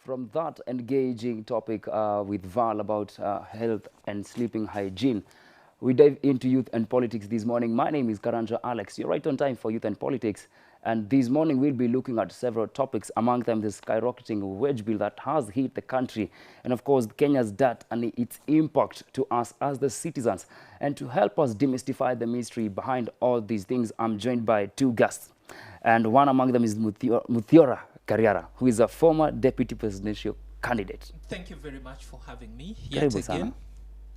from that engaging topic with Val about health and sleeping hygiene, we dive into youth and politics this morning. My name is Karanja Alex. You're right on time for youth and politics. And this morning we'll be looking at several topics, among them the skyrocketing wage bill that has hit the country, and of course Kenya's debt and its impact to us as the citizens. And to help us demystify the mystery behind all these things, I'm joined by two guests. And one among them is Muthiora Kariara, who is a former deputy presidential candidate. Thank you very much for having me yet again.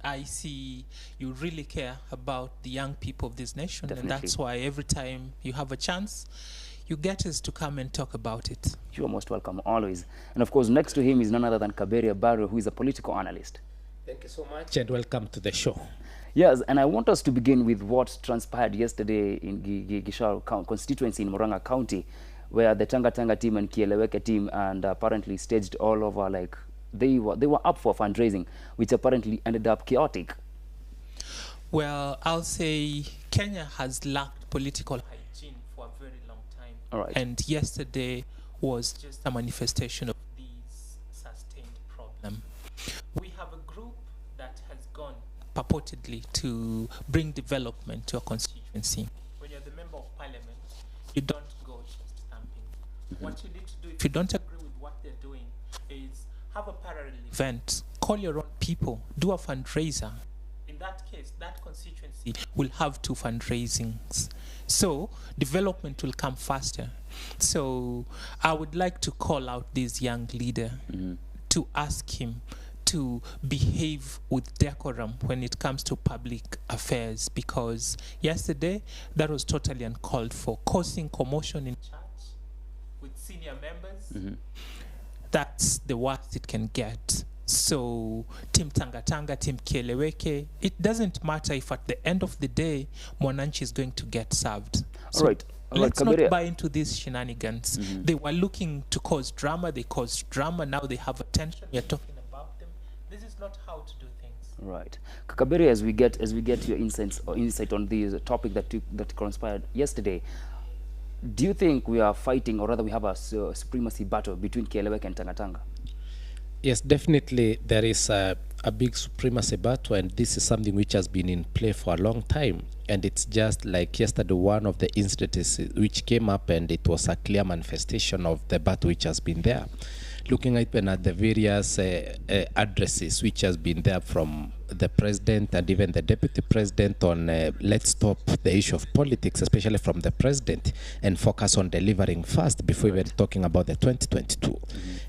I see you really care about the young people of this nation. Definitely. And that's why every time you have a chance, you get us to come and talk about it. You are most welcome, always. And of course, next to him is none other than Kaberia Barrow, who is a political analyst. Thank you so much and welcome to the show. Yes, and I want us to begin with what transpired yesterday in Gishar constituency in Murang'a County, where the Tanga Tanga team and Kieleweke team and apparently staged all over, like they were up for fundraising, which apparently ended up chaotic. Well, I'll say Kenya has lacked political hygiene for a very long time. All right. And yesterday was just a manifestation of this sustained problem. We have a group that has gone purportedly to bring development to a constituency. When you're the member of parliament, you don't go just stamping. What you need to do, if you don't agree with what they're doing, is have a parallel event, call your own people, do a fundraiser. In that case, that constituency will have 2 fundraisings. So development will come faster. So I would like to call out this young leader to ask him to behave with decorum when it comes to public affairs, because yesterday that was totally uncalled for, causing commotion in church with senior members. That's the worst it can get. So Team Tanga Tanga, Team Kieleweke, it doesn't matter if at the end of the day Mwananchi is going to get served. So all right. Let's not buy into these shenanigans. They were looking to cause drama, they caused drama, now they have attention, we are talking about them. This is not how to do things. Right. Kakaberi, as we get your insight on the topic that transpired yesterday, do you think we are fighting, or rather we have a supremacy battle between Kieleweke and Tanga Tanga? Yes, definitely there is a big supremacy battle, and this is something which has been in play for a long time. And it's just like yesterday, one of the incidents which came up, and it was a clear manifestation of the battle which has been there. Looking even at the various addresses which has been there from the president and even the deputy president on let's stop the issue of politics, especially from the president, and focus on delivering first before even talking about the 2022.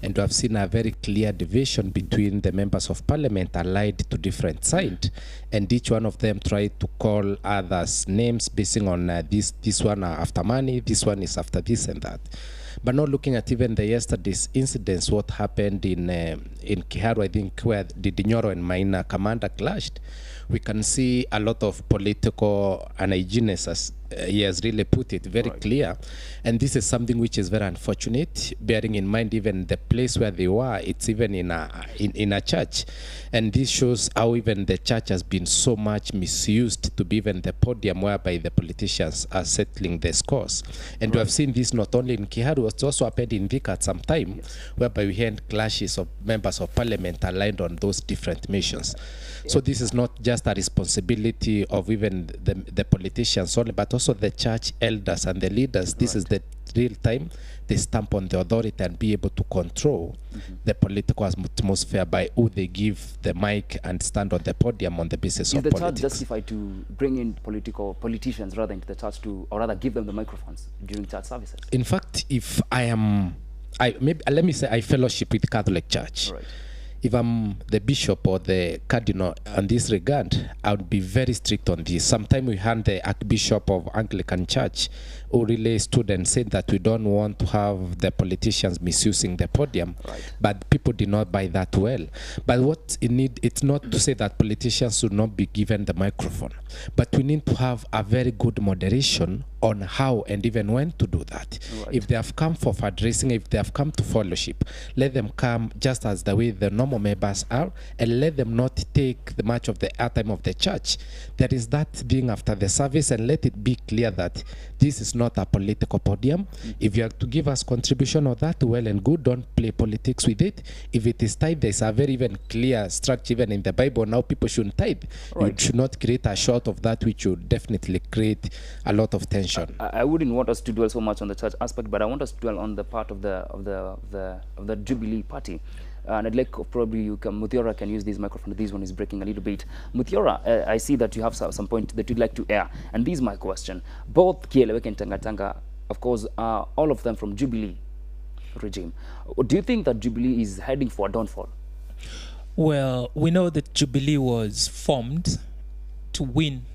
And we have seen a very clear division between the members of parliament allied to different sides, and each one of them tried to call others names basing on this one after money, this one is after this and that. But not looking at even the yesterday's incidents, what happened in Kiharu, I think, where the Dinyoro and Maina commander clashed, we can see a lot of political unhygienist, as he has really put it very clear. And this is something which is very unfortunate, bearing in mind even the place where they were, it's even in a church. And this shows how even the church has been so much misused to be even the podium whereby the politicians are settling the scores. And we have seen this not only in Kiharu, it's also happened in Vika at some time, whereby we had clashes of members of parliament aligned on those different missions. So this is not just a responsibility of even the politicians only, but also the church elders and the leaders. This is the real time they stamp on the authority and be able to control the political atmosphere by who they give the mic and stand on the podium on the basis of politics. Is the church justified to bring in politicians rather into the church or rather give them the microphones during church services? In fact, if let me say I fellowship with Catholic Church. Right. If I'm the bishop or the cardinal on this regard, I would be very strict on this. Sometimes we had the Archbishop of Anglican Church who really stood and said that we don't want to have the politicians misusing the podium. Right. But people did not buy that well. But what you need, it's not to say that politicians should not be given the microphone, but we need to have a very good moderation on how and even when to do that. Right. If they have come for fundraising, if they have come to fellowship, let them come just as the way the normal members are, and let them not take the much of the airtime of the church. There is that being after the service, and let it be clear that this is not a political podium. If you are to give us contribution of that, well and good, don't play politics with it. If it is tithe, there's a very even clear structure even in the Bible. Now people shouldn't tithe. Right. You should not create a short of that, which would definitely create a lot of tension. I wouldn't want us to dwell so much on the church aspect, but I want us to dwell on the part of the Jubilee Party. And I'd like probably Muthiora can use this microphone. This one is breaking a little bit. Muthiora, I see that you have some point that you'd like to air, and this is my question. Both Kieleweke and Tangatanga, of course, are all of them from Jubilee regime. Do you think that Jubilee is heading for a downfall? Well, we know that Jubilee was formed to win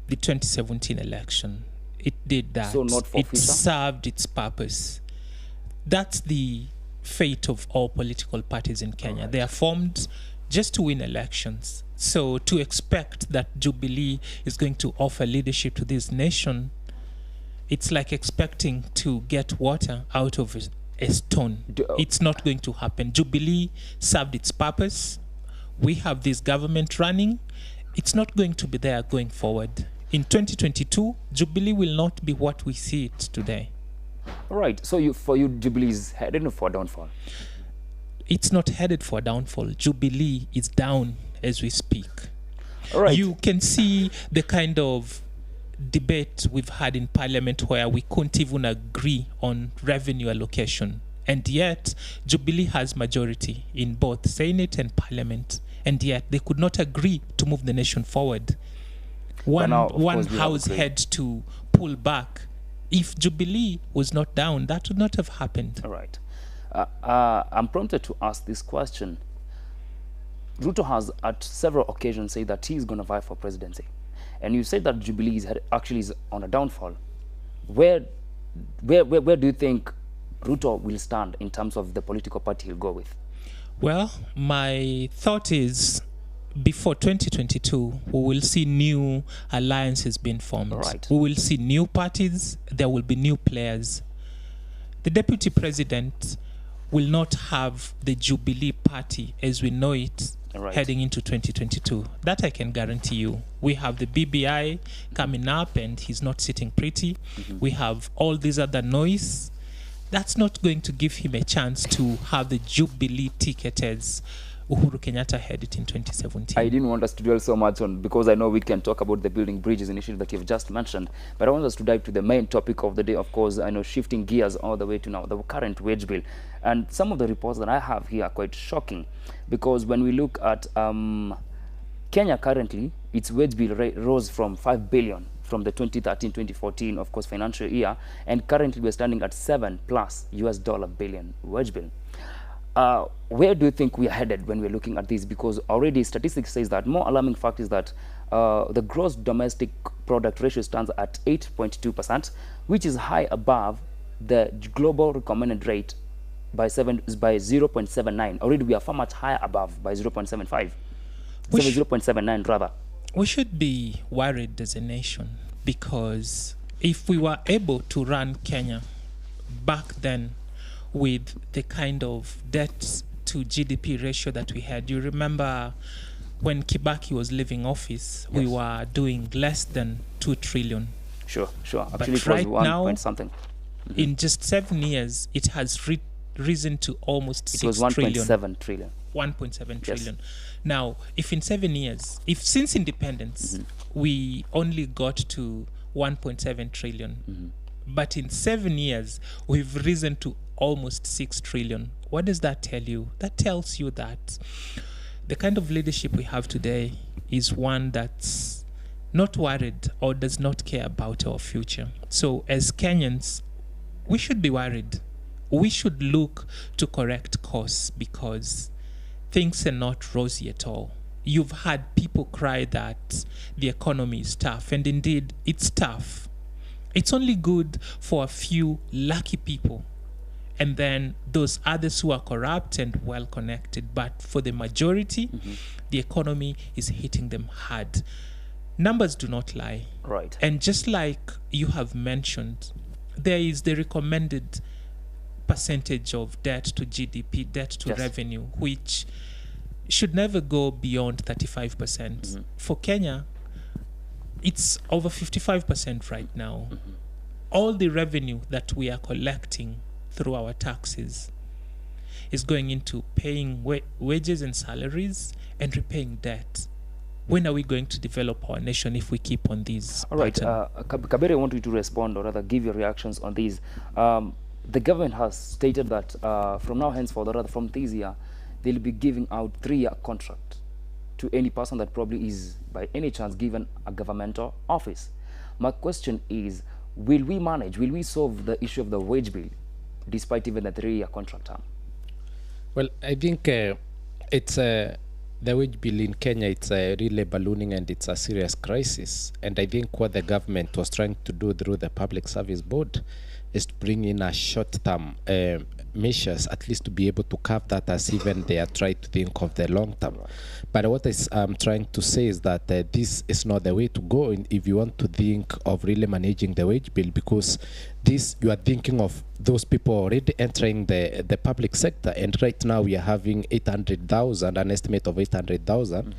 the 2017 election. It did that. So not for it future? served its purpose. That's the fate of all political parties in Kenya. Right. They are formed just to win elections. So to expect that Jubilee is going to offer leadership to this nation, it's like expecting to get water out of a stone. It's not going to happen. Jubilee served its purpose. We have this government running. It's not going to be there going forward. In 2022, Jubilee will not be what we see it today. All right. So for you, Jubilee is heading for a downfall. It's not headed for a downfall. Jubilee is down as we speak. All right. You can see the kind of debate we've had in Parliament where we couldn't even agree on revenue allocation. And yet, Jubilee has majority in both Senate and Parliament. And yet, they could not agree to move the nation forward. One house had to pull back. If Jubilee was not down, that would not have happened. All right. I'm prompted to ask this question. Ruto has at several occasions said that he's going to vie for presidency. And you said that Jubilee actually is on a downfall. Where do you think Ruto will stand in terms of the political party he'll go with? Well, my thought is before 2022, we will see new alliances being formed. Right. We will see new parties. There will be new players. The deputy president will not have the Jubilee party as we know it heading into 2022. That I can guarantee you. We have the BBI coming up and he's not sitting pretty. We have all these other noise. That's not going to give him a chance to have the Jubilee ticket as Uhuru Kenyatta had it in 2017. I didn't want us to dwell so much on, because I know we can talk about the building bridges initiative that you've just mentioned, but I want us to dive to the main topic of the day, of course. I know shifting gears all the way to now, the current wage bill. And some of the reports that I have here are quite shocking, because when we look at Kenya currently, its wage bill rose from 5 billion from the 2013-2014, of course, financial year, and currently we're standing at $7+ billion wage bill. Where do you think we are headed when we're looking at this? Because already statistics says that more alarming fact is that the gross domestic product ratio stands at 8.2%, which is high above the global recommended rate by 0.79. Already we are far much higher above by 0.75. 0.79 rather. We should be worried as a nation, because if we were able to run Kenya back then with the kind of debt to GDP ratio that we had. You remember when Kibaki was leaving office, we were doing less than 2 trillion. Sure. Actually, but it was right 1 now, point something. In just 7 years, it has risen to almost 6 trillion. It was 1.7 trillion. 1.7 trillion. Now, if in 7 years, if since independence, we only got to 1.7 trillion, but in 7 years, we've risen to almost 6 trillion. What does that tell you? That tells you that the kind of leadership we have today is one that's not worried or does not care about our future. So as Kenyans, we should be worried. We should look to correct course, because things are not rosy at all. You've had people cry that the economy is tough, and indeed it's tough. It's only good for a few lucky people, and then those others who are corrupt and well connected. But for the majority, the economy is hitting them hard. numbers do not lie. Right. And just like you have mentioned, there is the recommended percentage of debt to GDP, debt to Yes. revenue, which should never go beyond 35%. For Kenya, it's over 55% right now. All the revenue that we are collecting through our taxes is going into paying wages and salaries and repaying debt. When are we going to develop our nation if we keep on these? All right. pattern? Kabere, I want you to respond, or rather give your reactions on these. The government has stated that from now henceforth, or rather from this year, they'll be giving out 3-year contract to any person that probably is by any chance given a governmental office. My question is, will we manage, will we solve the issue of the wage bill despite even the 3-year contract term? Well, I think it's the wage bill in Kenya, it's really ballooning and it's a serious crisis. And I think what the government was trying to do through the Public Service Board is to bring in a short-term measures, at least to be able to curb that, as even they are trying to think of the long term. But what I'm trying to say is that this is not the way to go if you want to think of really managing the wage bill, because this, you are thinking of those people already entering the public sector, and right now we are having 800,000, an estimate of 800,000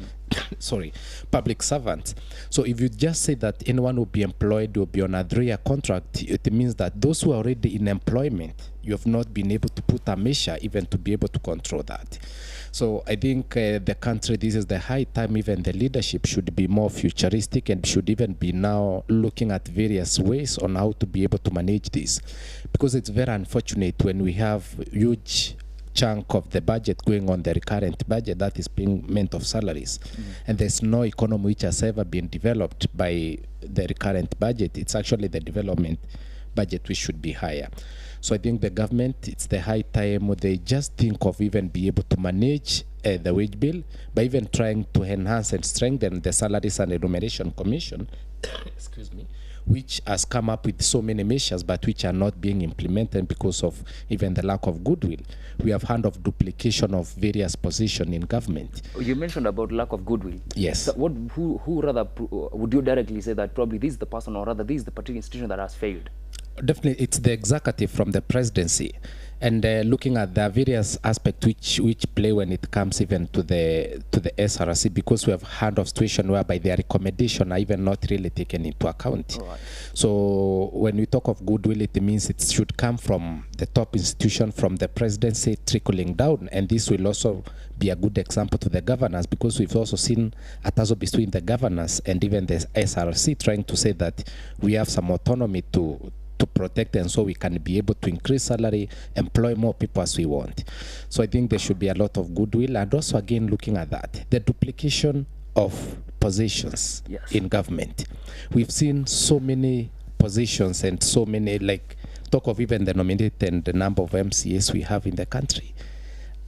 sorry, public servants. So if you just say that anyone will be employed will be on a 3-year contract, it means that those who are already in employment, you have not been able to put a measure even to be able to control that. So I think the country, this is the high time even the leadership should be more futuristic and should even be now looking at various ways on how to be able to manage this. Because it's very unfortunate when we have huge chunk of the budget going on the recurrent budget that is payment of salaries, and there's no economy which has ever been developed by the recurrent budget. It's actually the development budget which should be higher. So I think the government, it's the high time they just think of even be able to manage the wage bill by even trying to enhance and strengthen the Salaries and Remuneration Commission excuse me, which has come up with so many measures but which are not being implemented because of even the lack of goodwill. We have heard of duplication of various positions in government. You mentioned about lack of goodwill. Yes. So who rather would you directly say that probably this is the person, or rather this is the particular institution that has failed? Definitely, it's the executive from the presidency, and looking at the various aspects which play when it comes even to the SRC, because we have heard of situation whereby their recommendation are even not really taken into account. Right. So when we talk of goodwill, it means it should come from the top institution, from the presidency trickling down, and this will also be a good example to the governors, because we've also seen a tussle between the governors and even the SRC trying to say that we have some autonomy to protect, and so we can be able to increase salary, employ more people as we want. So I think there should be a lot of goodwill, and also again looking at that, the duplication of positions in government. We've seen so many positions and so many, like talk of even the nominated and the number of MCAs we have in the country.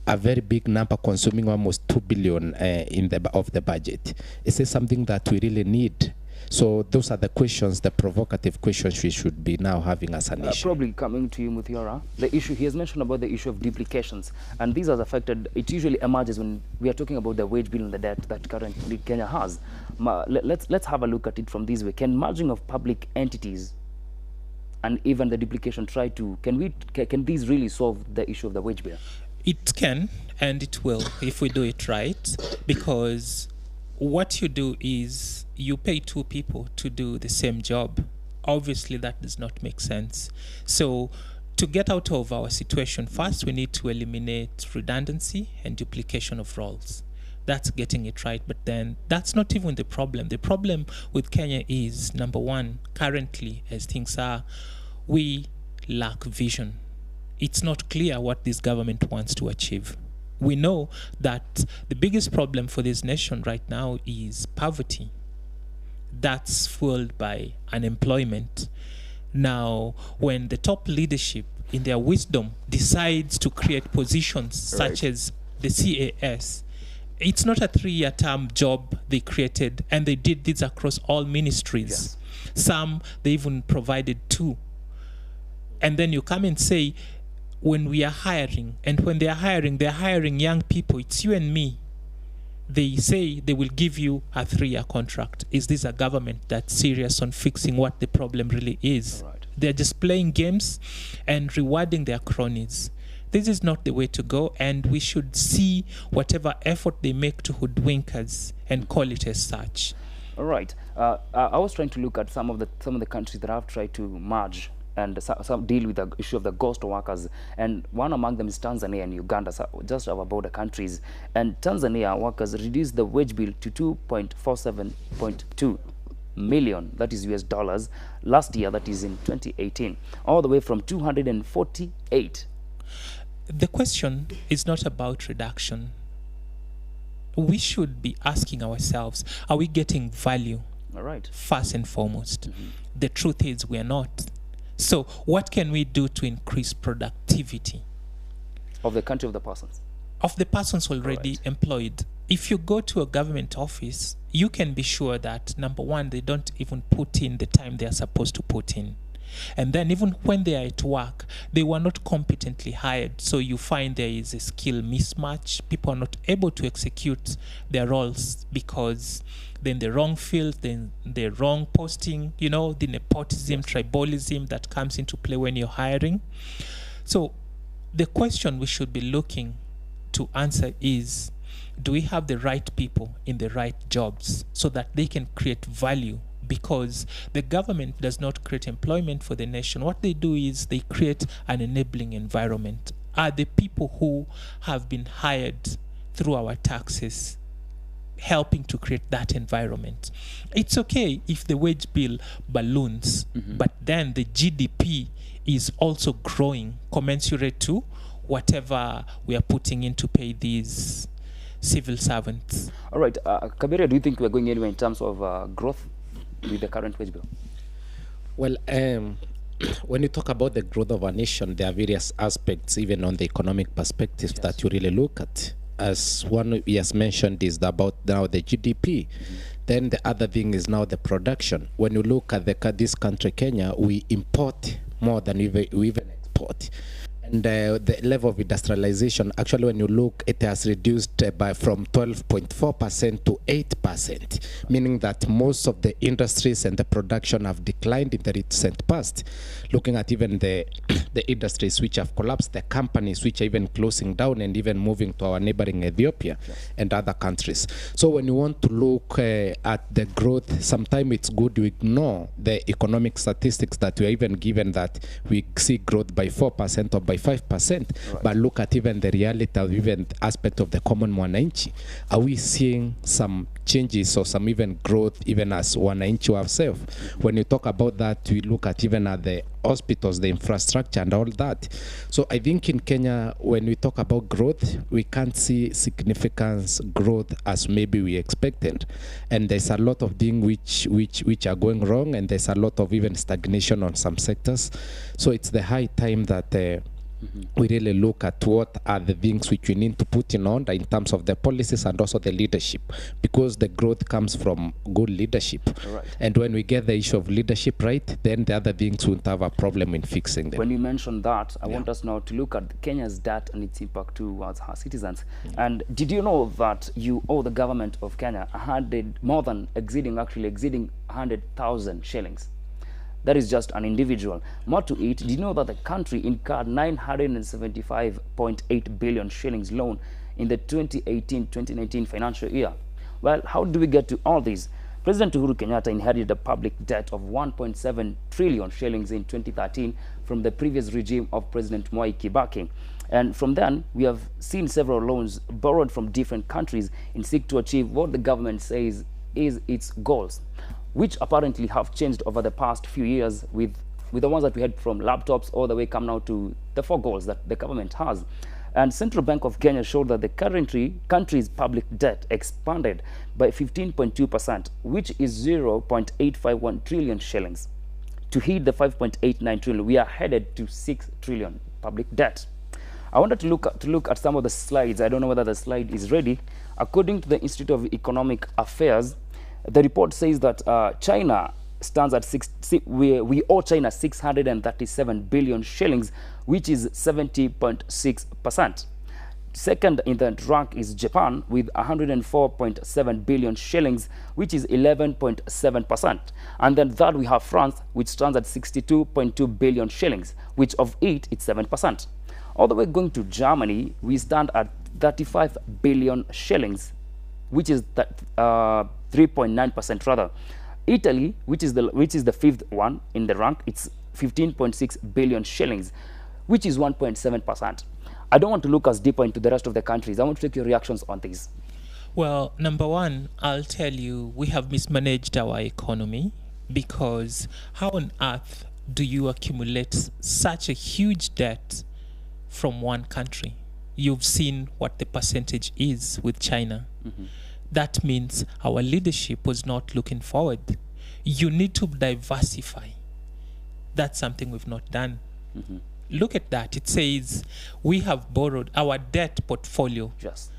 A very big number, consuming almost 2 billion of the budget. Is this something that we really need? So those are the questions, the provocative questions we should be now having as an issue. Probably coming to you, Muthiora, the issue, he has mentioned about the issue of duplications, and these are affected, it usually emerges when we are talking about the wage bill and the debt that currently Kenya has. Let's have a look at it from this way. Can merging of public entities and even the duplication can these really solve the issue of the wage bill? It can, and it will, if we do it right, because what you do is you pay 2 people to do the same job. Obviously, that does not make sense. So to get out of our situation, first we need to eliminate redundancy and duplication of roles. That's getting it right, but then that's not even the problem. The problem with Kenya is, number one, currently, as things are, we lack vision. It's not clear what this government wants to achieve. We know that the biggest problem for this nation right now is poverty. That's fueled by unemployment. Now, when the top leadership, in their wisdom, decides to create positions such as the CAS, it's not a 3-year term job they created, and they did this across all ministries. Yes. Some, they even provided 2. And then you come and say, when we are hiring, and when they're hiring young people, it's you and me. they say they will give you a 3-year contract. Is this a government that's serious on fixing what the problem really is? All right. They're just playing games and rewarding their cronies. This is not the way to go, and we should see whatever effort they make to hoodwink us and call it as such. All right. I was trying to look at some of the countries that have tried to merge and some deal with the issue of the ghost workers, and one among them is Tanzania and Uganda, so just our border countries. And Tanzania workers reduced the wage bill to 2.47.2 million, that is US dollars, last year, that is in 2018, all the way from 248. The question is not about reduction. We should be asking ourselves, are we getting value? All right. First and foremost. The truth is we're not. So what can we do to increase productivity Of the country of the persons. of the persons already Right. employed? If you go to a government office, you can be sure that, number one, they don't even put in the time they are supposed to put in. And then even when they are at work, they were not competently hired. So you find there is a skill mismatch. People are not able to execute their roles because they're in the wrong field, then the wrong posting, the nepotism, tribalism that comes into play when you're hiring. So the question we should be looking to answer is, do we have the right people in the right jobs so that they can create value? Because the government does not create employment for the nation. What they do is they create an enabling environment. Are the people who have been hired through our taxes helping to create that environment? It's okay if the wage bill balloons, but then the GDP is also growing commensurate to whatever we are putting in to pay these civil servants. All right. Kabiria, do you think we're going anywhere in terms of growth with the current wage bill? Well, when you talk about the growth of a nation, there are various aspects, even on the economic perspective, that you really look at. As one we has mentioned is about now the GDP. Then the other thing is now the production. When you look at this country, Kenya, we import more than we even export. And the level of industrialization, actually, when you look, it has reduced from 12.4% to 8%, meaning that most of the industries and the production have declined in the recent past. Looking at even the industries which have collapsed, the companies which are even closing down and even moving to our neighboring Ethiopia and other countries. So when you want to look at the growth, sometimes it's good to ignore the economic statistics that we are even given, that we see growth by 4% or by 5%, but look at even the reality of even the aspect of the common mwananchi. Are we seeing some changes or some even growth even as wananchi ourselves? When you talk about that, we look at even at the hospitals, the infrastructure and all that. So I think in Kenya, when we talk about growth, we can't see significant growth as maybe we expected. And there's a lot of things which are going wrong, and there's a lot of even stagnation on some sectors. So it's the high time that we really look at what are the things which we need to put in order in terms of the policies and also the leadership, because the growth comes from good leadership. Right. And when we get the issue of leadership right, then the other things won't have a problem in fixing them. When you mention that, I want us now to look at Kenya's debt and its impact towards her citizens. And did you know that you owe the government of Kenya exceeding 100,000 shillings? That is just an individual. More to it, did you know that the country incurred 975.8 billion shillings loan in the 2018-2019 financial year? Well, how do we get to all this? President Uhuru Kenyatta inherited a public debt of 1.7 trillion shillings in 2013 from the previous regime of President Mwai Kibaki. And from then, we have seen several loans borrowed from different countries in seek to achieve what the government says is its goals, which apparently have changed over the past few years with the ones that we had from laptops all the way come now to the 4 goals that the government has. And Central Bank of Kenya showed that the country's public debt expanded by 15.2%, which is 0.851 trillion shillings. To hit the 5.89 trillion, we are headed to 6 trillion public debt. I wanted to look at some of the slides. I don't know whether the slide is ready. According to the Institute of Economic Affairs, the report says that China stands at we owe China 637 billion shillings, which is 70.6%. Second in the rank is Japan with 104.7 billion shillings, which is 11.7%. And then third we have France, which stands at 62.2 billion shillings, which of it it's 7%. All the way going to Germany, we stand at 35 billion shillings, which is 3.9% rather. Italy, which is the fifth one in the rank, it's 15.6 billion shillings, which is 1.7%. I don't want to look as deeper into the rest of the countries. I want to take your reactions on this. Well, number one, I'll tell you, we have mismanaged our economy, because how on earth do you accumulate such a huge debt from one country? You've seen what the percentage is with China. That means our leadership was not looking forward. You need to diversify. That's something we've not done. Look at that. It says we have borrowed our debt portfolio. Yes.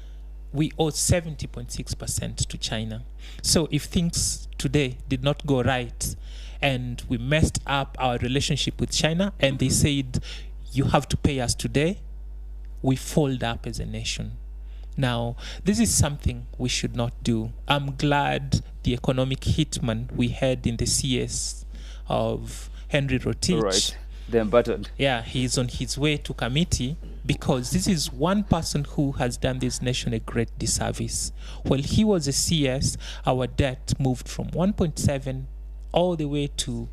We owe 70.6% to China. So if things today did not go right and we messed up our relationship with China and they said, you have to pay us today, we fold up as a nation. Now, this is something we should not do. I'm glad the economic hitman we had in the CS of Henry Rotich. Right. The embattled. Yeah, he's on his way to committee, because this is one person who has done this nation a great disservice. While he was a CS, our debt moved from 1.7 all the way to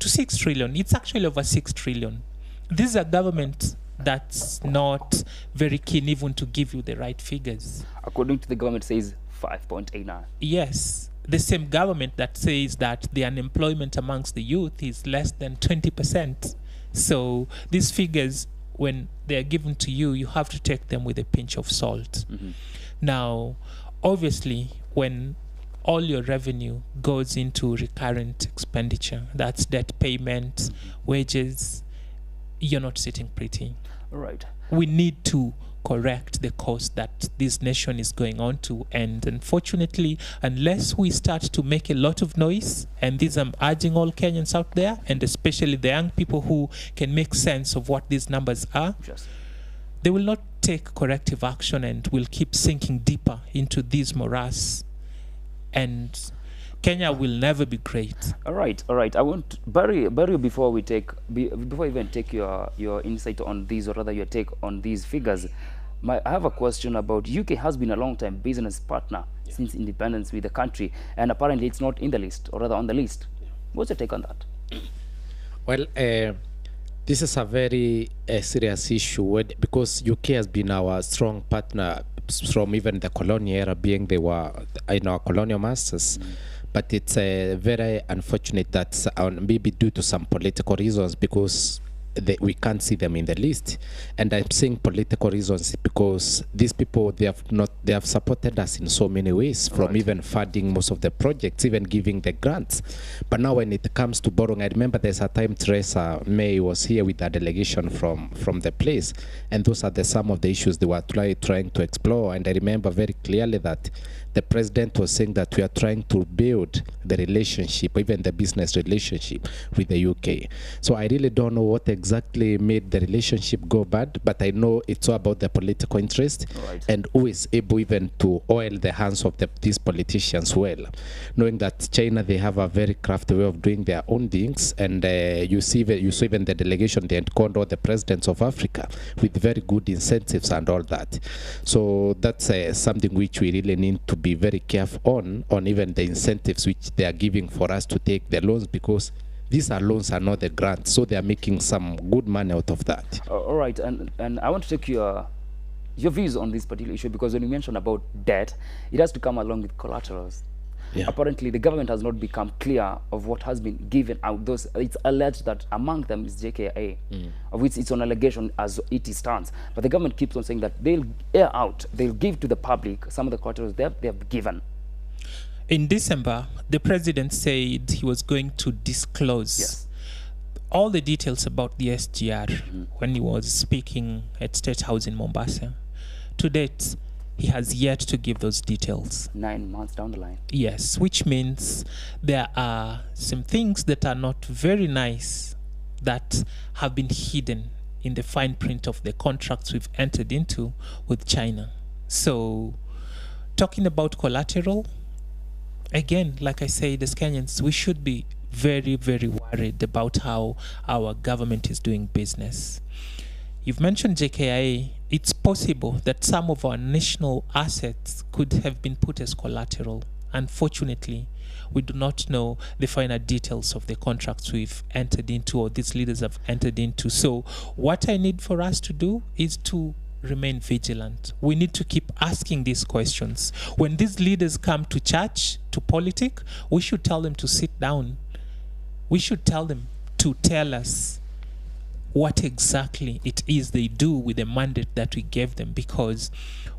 6 trillion. It's actually over 6 trillion. This is a government that's not very keen even to give you the right figures. According to the government, says 5.89. Yes, the same government that says that the unemployment amongst the youth is less than 20%. So these figures, when they're given to you, you have to take them with a pinch of salt. Now, obviously, when all your revenue goes into recurrent expenditure, that's debt payment, wages, you're not sitting pretty. All right. We need to correct the course that this nation is going on to, and unfortunately, unless we start to make a lot of noise, and this I'm urging all Kenyans out there, and especially the young people who can make sense of what these numbers are, Yes. they will not take corrective action and will keep sinking deeper into this morass, and Kenya will never be great. All right. I want Barry before we even take your insight on these, or rather your take on these figures. I have a question about UK has been a long time business partner since independence with the country, and apparently it's not in the list, or rather on the list. What's your take on that? Well, this is a very serious issue, because UK has been our strong partner from even the colonial era, being they were our colonial masters. But it's very unfortunate that maybe due to some political reasons, because we can't see them in the list. And I'm saying political reasons because these people, they have supported us in so many ways, from even funding most of the projects, even giving the grants. But now when it comes to borrowing, I remember there's a time Theresa May was here with a delegation from the place, and those are some of the issues they were trying to explore. And I remember very clearly that the president was saying that we are trying to build the relationship, even the business relationship with the UK. So I really don't know what exactly made the relationship go bad, but I know it's all about the political interest and who is able even to oil the hands of these politicians well. Knowing that China, they have a very crafty way of doing their own things, and you saw even the delegation, they called all the presidents of Africa with very good incentives and all that. So that's something which we really need to be very careful on even the incentives which they are giving for us to take the loans, because these are loans, are not the grants, so they are making some good money out of that. All right, and I want to take your views on this particular issue, because when you mention about debt, it has to come along with collaterals. Yeah. Apparently, the government has not become clear of what has been given out. It's alleged that among them is JKA, of which it's an allegation as it stands. But the government keeps on saying that they'll air out, they'll give to the public some of the collaterals they have given. In December, the president said he was going to disclose all the details about the SGR when he was speaking at State House in Mombasa. To date, he has yet to give those details. 9 months down the line. Yes, which means there are some things that are not very nice that have been hidden in the fine print of the contracts we've entered into with China. So, talking about collateral, again, like I said, as Kenyans, we should be very, very worried about how our government is doing business. You've mentioned JKIA. It's possible that some of our national assets could have been put as collateral. Unfortunately, we do not know the finer details of the contracts we've entered into or these leaders have entered into. So what I need for us to do is to remain vigilant. We need to keep asking these questions. When these leaders come to church, to politics, we should tell them to sit down. We should tell them to tell us what exactly it is they do with the mandate that we gave them, because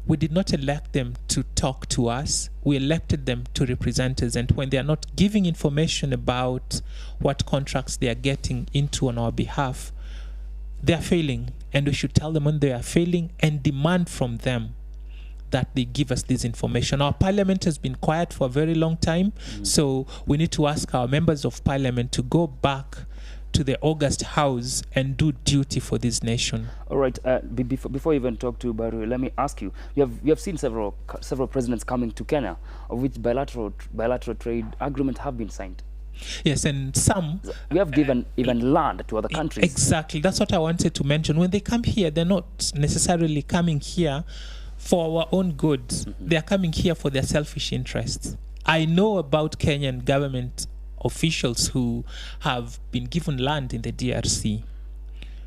we did not elect them to talk to us. We elected them to represent us, and when they are not giving information about what contracts they are getting into on our behalf, they are failing, and we should tell them when they are failing and demand from them that they give us this information. Our parliament has been quiet for a very long time, so we need to ask our members of parliament to go back to the August House and do duty for this nation. All right. Before you even talk to Baru, let me ask you. We have seen several presidents coming to Kenya, of which bilateral trade agreements have been signed. Yes, and some we have given even land to other countries. Exactly. That's what I wanted to mention. When they come here, they're not necessarily coming here for our own goods. They are coming here for their selfish interests. I know about Kenyan government officials who have been given land in the DRC.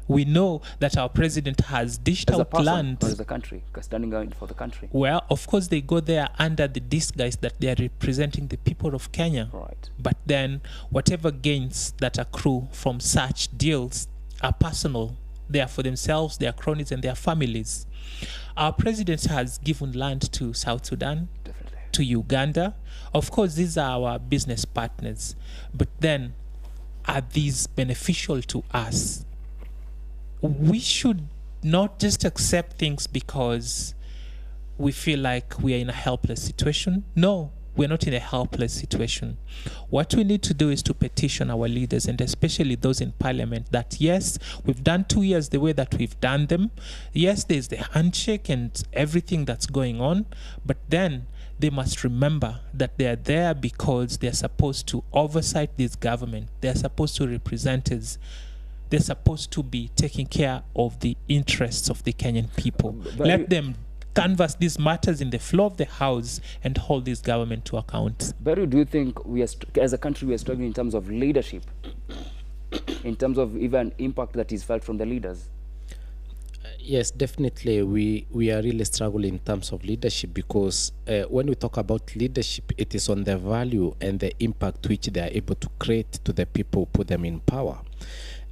We know that our president has dished As a out person, land. or as a country, standing out for the country. Well, of course, they go there under the disguise that they are representing the people of Kenya. Right. But then, whatever gains that accrue from such deals are personal. They are for themselves, their cronies, and their families. Our president has given land to South Sudan, Definitely. to Uganda. Of course, these are our business partners. But then, are these beneficial to us? We should not just accept things because we feel like we are in a helpless situation. No, we're not in a helpless situation. What we need to do is to petition our leaders, and especially those in parliament, that yes, we've done 2 years the way that we've done them. Yes, there's the handshake and everything that's going on, but then they must remember that they are there because they're supposed to oversight this government. They're supposed to represent us. They're supposed to be taking care of the interests of the Kenyan people. Let them canvass these matters in the floor of the House and hold this government to account. Baru, do you think we are, as a country, we are struggling in terms of leadership, in terms of even impact that is felt from the leaders? Yes, definitely. We are really struggling in terms of leadership because when we talk about leadership, it is on the value and the impact which they are able to create to the people who put them in power.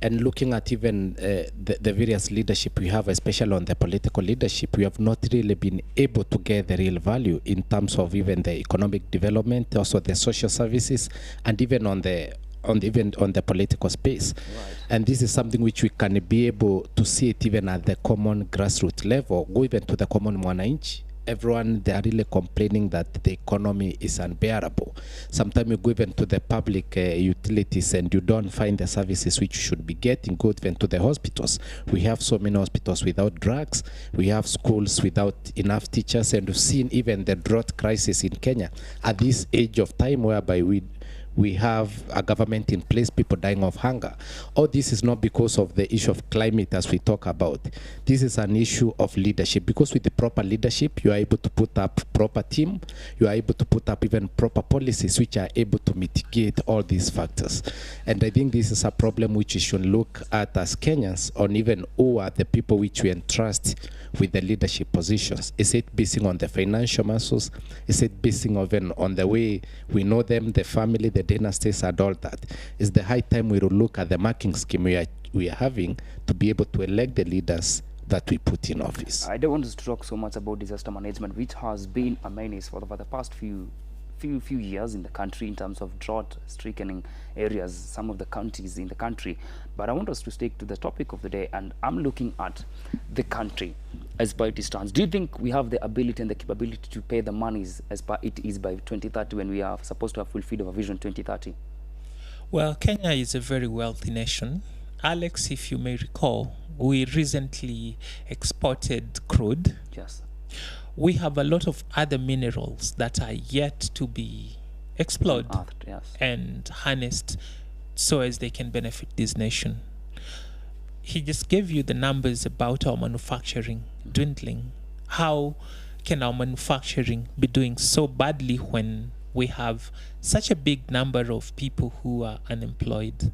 And looking at even the various leadership we have, especially on the political leadership, we have not really been able to get the real value in terms of even the economic development, also the social services, and even on the political space. Right. And this is something which we can be able to see it even at the common grassroots level, go even to the common mwananchi. Everyone, they are really complaining that the economy is unbearable. Sometimes you go even to the public utilities and you don't find the services which you should be getting. Go even to the hospitals. We have so many hospitals without drugs. We have schools without enough teachers. And we've seen even the drought crisis in Kenya at this age of time whereby we have a government in place, people dying of hunger. All this is not because of the issue of climate as we talk about. This is an issue of leadership, because with the proper leadership, you are able to put up proper team, you are able to put up even proper policies which are able to mitigate all these factors. And I think this is a problem which we should look at as Kenyans, on even who are the people which we entrust with the leadership positions. Is it basing on the financial muscles? Is it basing even on the way we know them, the family, the dynasties, and all that? Is the high time we will look at the marking scheme we are having to be able to elect the leaders that we put in office. I don't want us to talk so much about disaster management, which has been a menace for the past few years in the country in terms of drought-stricken areas, some of the counties in the country. But I want us to stick to the topic of the day, and I'm looking at the country as per it stands. Do you think we have the ability and the capability to pay the monies as per it is by 2030, when we are supposed to have fulfilled our vision 2030? Well, Kenya is a very wealthy nation, Alex, if you may recall, we recently exported crude. Yes. We have a lot of other minerals that are yet to be explored Unearthed, yes. and harnessed so as they can benefit this nation. He just gave you the numbers about our manufacturing dwindling. How can our manufacturing be doing so badly when we have such a big number of people who are unemployed?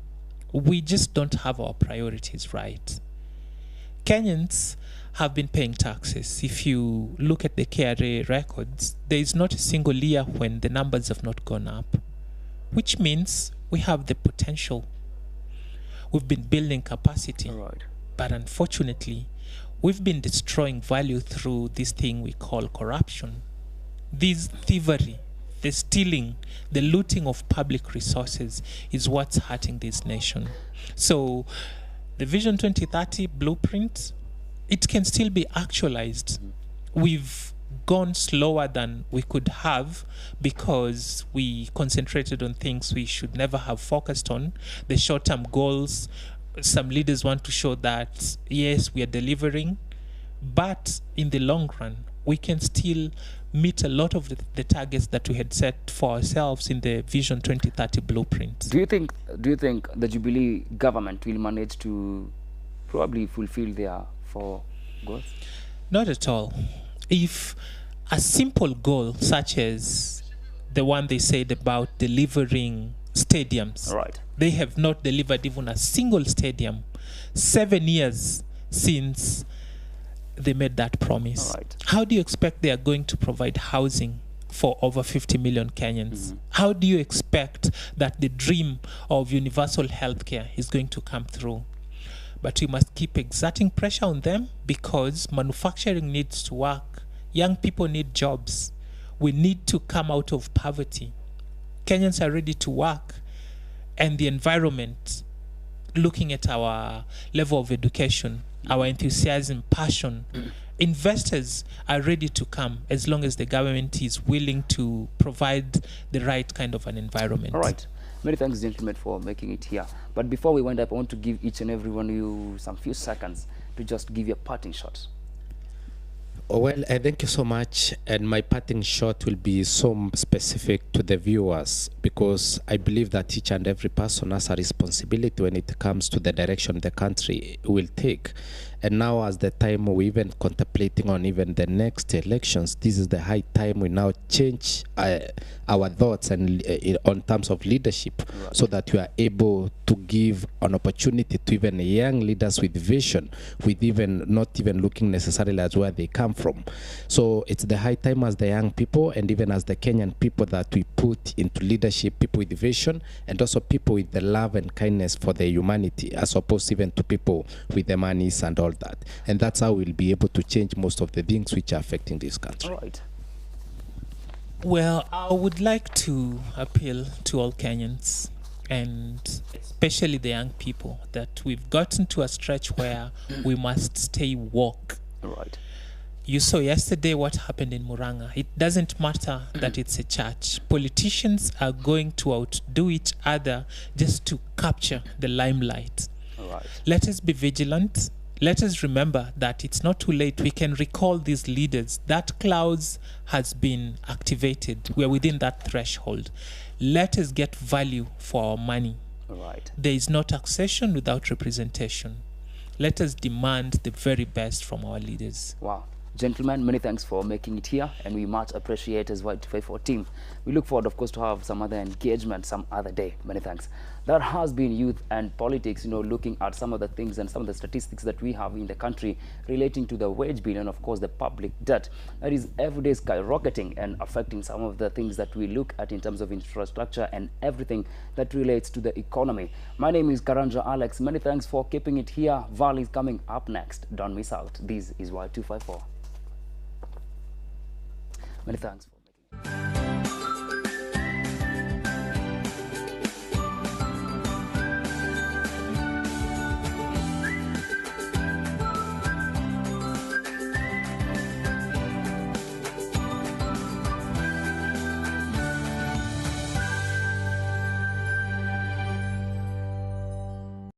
We just don't have our priorities right. Kenyans have been paying taxes. If you look at the KRA records, there is not a single year when the numbers have not gone up, which means we have the potential. We've been building capacity, Right. but unfortunately, we've been destroying value through this thing we call corruption. This thievery, the stealing, the looting of public resources is what's hurting this nation. So the Vision 2030 blueprint, it can still be actualized. We've gone slower than we could have because we concentrated on things we should never have focused on. The short-term goals, some leaders want to show that, yes, we are delivering, but in the long run, we can still meet a lot of the targets that we had set for ourselves in the Vision 2030 blueprint. Do you think the Jubilee government will manage to probably fulfill their 4 goals? Not at all. If a simple goal such as the one they said about delivering stadiums, Right. they have not delivered even a single stadium 7 years since they made that promise. Right. How do you expect they are going to provide housing for over 50 million Kenyans? How do you expect that the dream of universal healthcare is going to come through? But we must keep exerting pressure on them because manufacturing needs to work. Young people need jobs. We need to come out of poverty. Kenyans are ready to work, and the environment, looking at our level of education, our enthusiasm, passion, investors are ready to come as long as the government is willing to provide the right kind of an environment. All right. Many thanks, gentlemen, for making it here. But before we wind up, I want to give each and every one of you some few seconds to just give your parting shots. Well, thank you so much. And my parting shot will be so specific to the viewers because I believe that each and every person has a responsibility when it comes to the direction the country will take. And now, as the time we're even contemplating on even the next elections, this is the high time we now change our thoughts and on terms of leadership, Right. so that we are able to give an opportunity to even young leaders with vision, with even not even looking necessarily at where they come from. So it's the high time as the young people and even as the Kenyan people that we put into leadership, people with vision and also people with the love and kindness for the humanity, as opposed even to people with the monies and all that. And that's how we'll be able to change most of the things which are affecting this country. All right. Well, I would like to appeal to all Kenyans and especially the young people that we've gotten to a stretch where we must stay woke. All right. You saw yesterday what happened in Muranga. It doesn't matter that it's a church. Politicians are going to outdo each other just to capture the limelight. All right. Let us be vigilant. Let us remember that it's not too late. We can recall these leaders. That clause has been activated. We are within that threshold. Let us get value for our money. All right. There is no taxation without representation. Let us demand the very best from our leaders. Wow. Gentlemen, many thanks for making it here, and we much appreciate as Y254 team. We look forward, of course, to have some other engagement some other day. Many thanks. That has been Youth and Politics, looking at some of the things and some of the statistics that we have in the country relating to the wage bill and, of course, the public debt. That is every day skyrocketing and affecting some of the things that we look at in terms of infrastructure and everything that relates to the economy. My name is Karanja Alex. Many thanks for keeping it here. Val is coming up next. Don't miss out. This is Y254. Many thanks.